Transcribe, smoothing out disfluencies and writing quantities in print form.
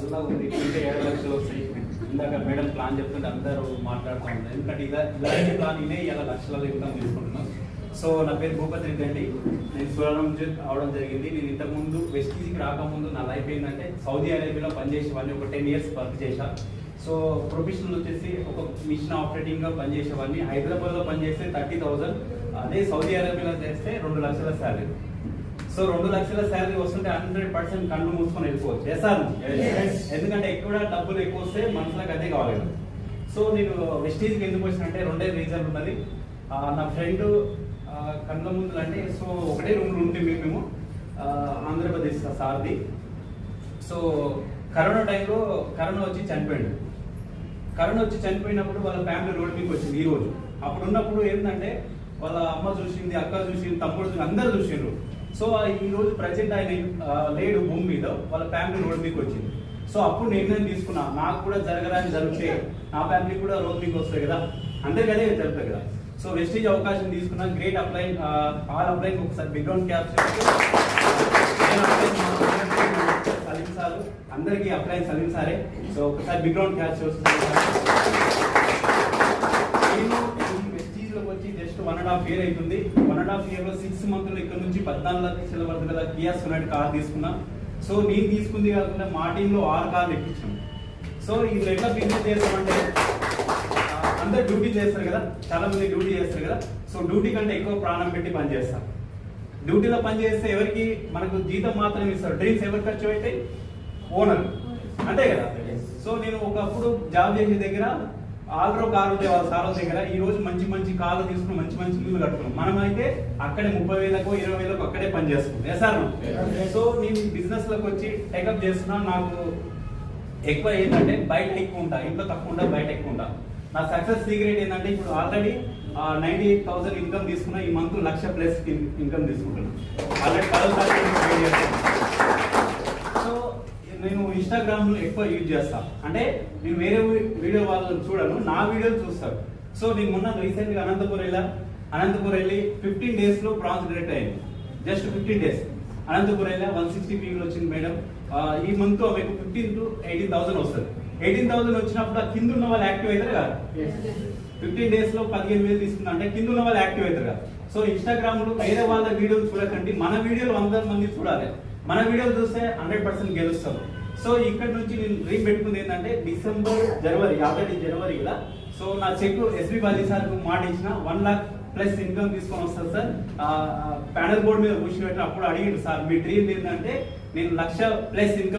చల్లగా ఉంది, ఇంకా 7 లక్షలు వస్తాయి. ఇందాక మేడం ప్లాన్ చెప్తుంటే అందరూ మాట్లాడుతూ ఉంటారు. ఎందుకంటే ఇలాంటి ప్లాన్ ఇనే ఇలా లక్షలలో ఇన్కమ్ తీసుకుంటున్నాను. సో నా పేరు భూపతి రెడ్డి అండి. నేను సూరారం నుంచి అవడం జరిగింది. నేను ఇంతకుముందు వెస్టీజ్కి రాకముందు నా లైఫ్ ఏంటంటే సౌదీ అరేబియాలో పనిచేసేవాడిని. ఒక 10 years వర్క్ చేశాను. సో ప్రొఫెషనల్ వచ్చేసి ఒక మిషన్ ఆపరేటింగ్గా పనిచేసేవాడిని. హైదరాబాద్లో పనిచేస్తే 30,000, అదే సౌదీ అరేబియాలో చేస్తే 2 లక్షల శాలరీ. సో 2 లక్షల శాలరీ వస్తుంటే 100% కళ్ళు మూసుకొని వెళ్ళిపోవచ్చు. చేశాను, ఎందుకంటే ఎక్కువ డబ్బులు ఎక్కువ వస్తే మనసులకు అదే కావాలి. సో నేను వెస్టీజ్కి ఎందుకు వచ్చినంటే 2 రీజన్ ఉన్నది. నా ఫ్రెండ్ కళ్ళ ముందు అంటే సో ఒకటే రూమ్లో ఉంటే మేము ఆంధ్రప్రదేశ్ సార్ది. సో కరోనా టైంలో కరోనా వచ్చి చనిపోయాడు. కరోనా వచ్చి చనిపోయినప్పుడు వాళ్ళ ఫ్యామిలీ రోడ్ మీకు వచ్చింది ఈ రోజు. అప్పుడు ఉన్నప్పుడు ఏంటంటే వాళ్ళ అమ్మ చూసింది, అక్క చూసింది, తమ్ముడు చూసింది, అందరు చూసిండ్రు. సో ఈ రోజు ప్రజెంట్ ఆయన లేడు భూమి మీద, వాళ్ళ ఫ్యామిలీ రోడ్ మీకు వచ్చింది. సో అప్పుడు నిర్ణయం తీసుకున్నా, నాకు కూడా జరగడానికి జరిగితే నా ఫ్యామిలీ కూడా రోడ్ మీకు వస్తాయి కదా, అందరికీ జరుగుతుంది కదా. సో వెస్టీజ్ అవకాశం తీసుకున్నా. Great upline, all upline. ఒకసారి బ్యాక్గ్రౌండ్ క్యాప్చర్ సలీం సార్, అందరికీ అప్లైన్ సలీం సారే. సో ఒకసారి బ్యాక్గ్రౌండ్ క్యాప్చర్ వచ్చి జస్ట్ 1.5 year అవుతుంది. 1.5 yearలో 6 months ఇక్కడ నుంచి 14 లక్షల వరకు గల కియా సొనెట్ కార్ తీసుకున్నా. సో నేను తీసుకుంది కాకుండా మా టీంలో 6 కార్లు ఎక్కించాం. సో ఇది ఎట్లా బిజినెస్ చేస్తామంటే అందరు డ్యూటీ చేస్తారు కదా, చాలా మంది డ్యూటీ చేస్తారు కదా. సో డ్యూటీ కంటే ఎక్కువ ప్రాణం పెట్టి పని చేస్తాం. డ్యూటీలో పని చేస్తే ఎవరికి మనకు జీతం మాత్రమే ఇస్తారు. డ్రీమ్స్ ఎవరు ఖర్చు అయితే ఓనర్, అంతే కదా. సో నేను ఒకప్పుడు జాబ్ చేసే దగ్గర ఆల్రో కారు ఉండే వాళ్ళ సార్ దగ్గర ఈ రోజు మంచి మంచి కార్లు తీసుకుని మంచి మంచి ఇల్లు కట్టుకున్నాం. మనం అయితే అక్కడే 30,000కో 20,000కో అక్కడే పని చేసుకుంటాం. సార్ సో నేను బిజినెస్ లోకి వచ్చి టేకప్ చేస్తున్నా. నాకు ఎక్కువ ఏంటంటే బయట ఎక్కువ ఉంటా, ఇంట్లో తక్కువ ఉంటా, బయట ఎక్కువ ఉంటా. నా సక్సెస్ సీక్రెట్ ఏంటంటే ఇప్పుడు ఆల్రెడీ 98,000 ఇన్కమ్ తీసుకున్నా. ఈ మంత్ 1,00,000+ ఇన్కమ్ తీసుకుంటున్నా. ఆల్రెడీ సో నేను ఇన్స్టాగ్రామ్ ఎక్కువ యూజ్ చేస్తా. అంటే నేను వేరే వీడియో వాళ్ళని చూడను, నా వీడియోలు చూస్తాను. సో నేను మొన్న రీసెంట్గా అనంతపూర్ వెళ్ళి 15 daysలో బ్రాంచ్ డైరెక్ట్ అయింది. జస్ట్ 15 days అనంతపూర్ వెళ్ళా. 160 people వచ్చింది మేడం. ఈ మంత్ మీకు 15,000 to 18,000 వస్తుంది. 18,000 వచ్చినప్పుడు ఆ కింద ఉన్న వాళ్ళు యాక్టివ్ అవుతారు కదా. 15 daysలో 15,000 తీసుకున్నా అంటే కింద ఉన్న వాళ్ళు యాక్టివ్ అవుతారు కదా. సో ఇన్స్టాగ్రామ్ లో వేరే వాళ్ళ వీడియోలు చూడకండి, మన వీడియోలు 100 మంది చూడాలి. మన వీడియోలు చూస్తే 100% గెలుస్తాం. సో ఇక్కడ నుంచి నేను డ్రీమ్ పెట్టుకుంది ఏంటంటే డిసెంబర్ జనవరి ఇలా. సో నా చెక్ ఎస్బి బాలీ సార్ మాట ఇచ్చిన 1 lakh+ ఇన్కమ్ తీసుకొని వస్తాను సార్. ప్యానల్ బోర్డు మీద కూర్చోబెట్టి అప్పుడు అడిగిండు, సార్ మీ డ్రీమ్ ఏంటంటే నేను 1,00,000+ ఇన్కమ్